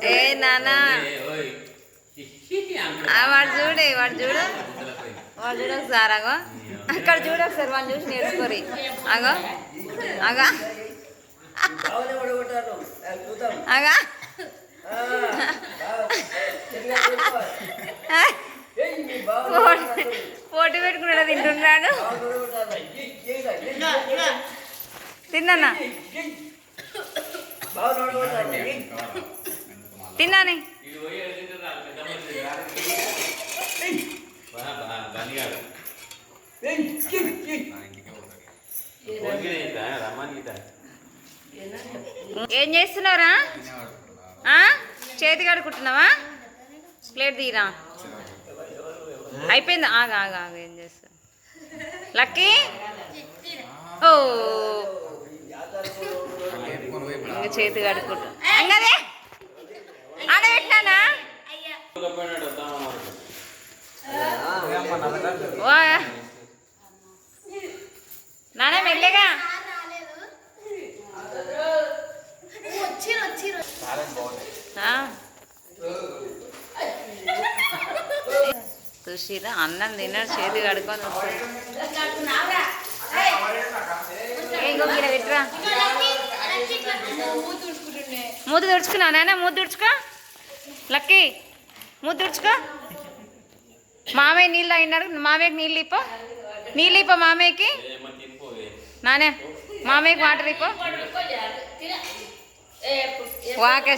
ఏ నానా వాడు చూడు వాడు చూడు వాడు చూడు ఒకసారి అగో అక్కడ చూడు ఒకసారి వాడిని చూసి నేర్చుకోరి అగో అగా అగా పోటీ పెట్టుకున్నాడు తింటున్నాడు తిన్నా తిన్నాని ఏం చేస్తున్నారా చేతి కడుక్కుంటున్నావా ప్లేట్ తీరా అయిపోయింది ఆగా ఆగా ఆగా ఏం చేస్తా లక్కీ ఓ ఇంకా చేతి కడుక్కుంటా అంగదే ఆడబెట్టినానా నాన్న మెల్లగా చూసిరా అన్నం తిన్నాడు చేతి కడుక్కొని పెట్టరా మూతి తుడుచుకున్నా నాన్న మూతి తుడుచుకో లక్కీ మూతి తుడుచుకో మామయ్య నీళ్ళు అయినారు మామయ్యకి నీళ్ళు ఇప్పో మామయ్యకి నానే మామయ్యకి వాటర్ ఇప్పో వాకే